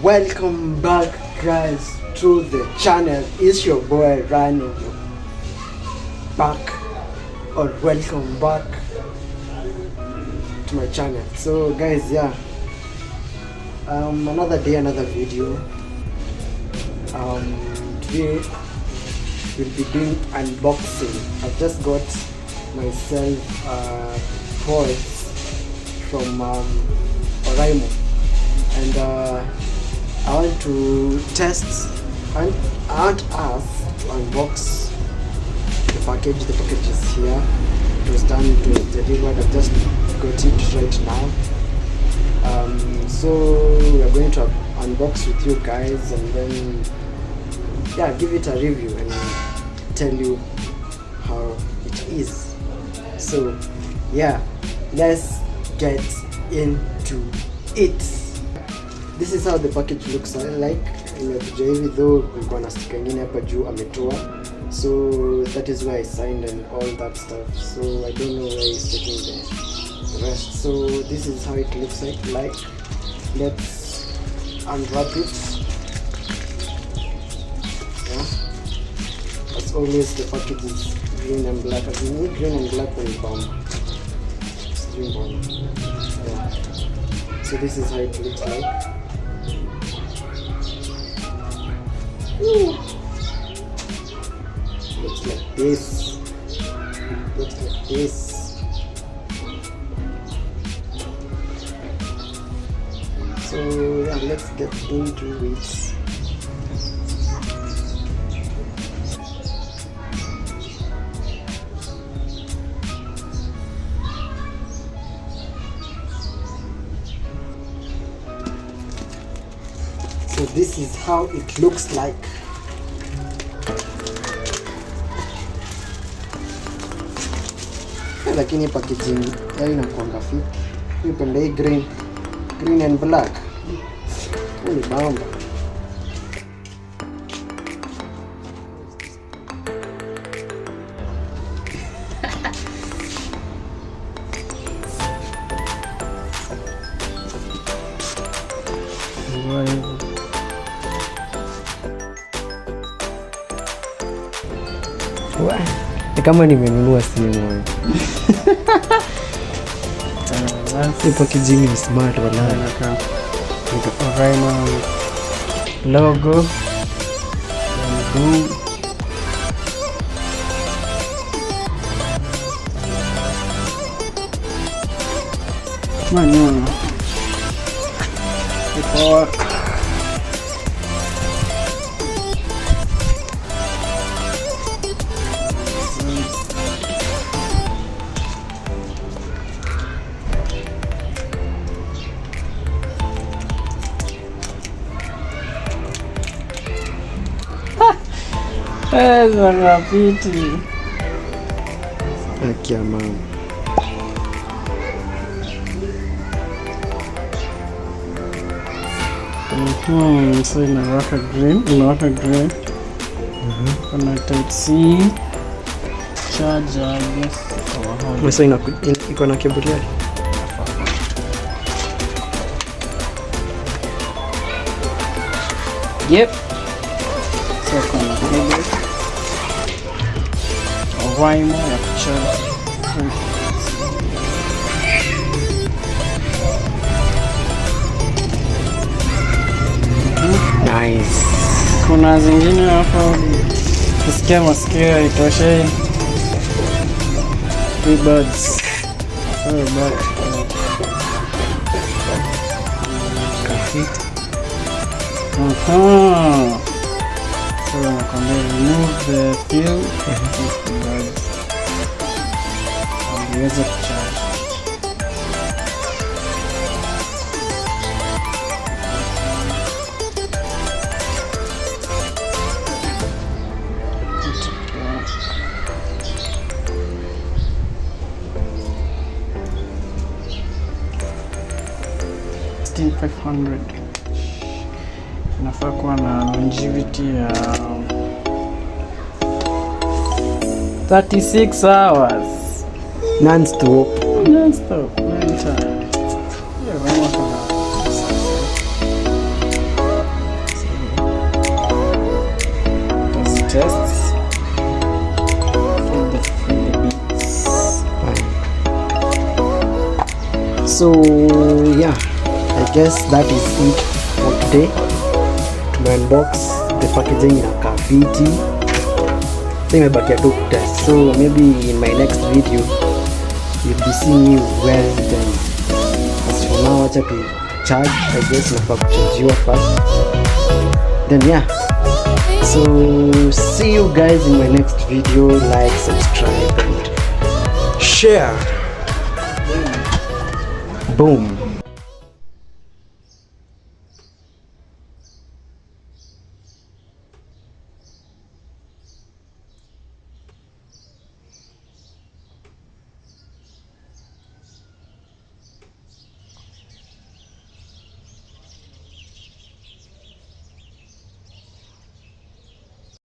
Welcome back guys to the channel. It's your boy Oraimo back, or welcome back to my channel. So guys, another day, another video. Today we'll be doing unboxing. I've just got myself toys from Oraimo, and I want to test and I want us to unbox the package. The package is here. It was done, it was delivered. I've just got it right now. So we are going to unbox with you guys, and then give it a review and tell you how it is. So let's get into it. This is how the package looks like. Imekuja hivi, though kulikuwa na sticker nyingine hapa juu ametoa, so that is why I signed and all that stuff. So I don't know where he's taking the rest. So this is how it looks like. Let's unwrap it. As always, the package is green and black. As in green and black when bomb. String bomb. So this is how it looks like. Looks like this. So let's get into it. So this is how it looks like. Lakini packaging inakuanga fit. Nipenda hii green and black. Ni bamba. Ni kama nimenunua simu. Hii packaging ni smart wala. Oraimo logo. Maneno. Iko rafiki. Akia mama. So inawaka green. Kuna type C charger, I guess. Masa iko na cable yake. Yep. So kuna cable. Oraimo ya kuchora. Nice. Kuna zingine hapo kusikia masikio itoshe. Freepods. Sorry about So I'm going to remove the field. Here's a charge. $1,500. Inafaa kuwa na longevity ya 36 hours. Non-stop. Non-stop. So yeah, I guess that is it for today. Tume-unbox the packaging inakaa fiti. Sasa imebakia tu kutest. So maybe in my next video you'll be seeing me wear them. As for now, acha to charge. I guess nafaa kuchargiwa first. Then yeah. So see you guys in my next video. Like, subscribe and share. Boom.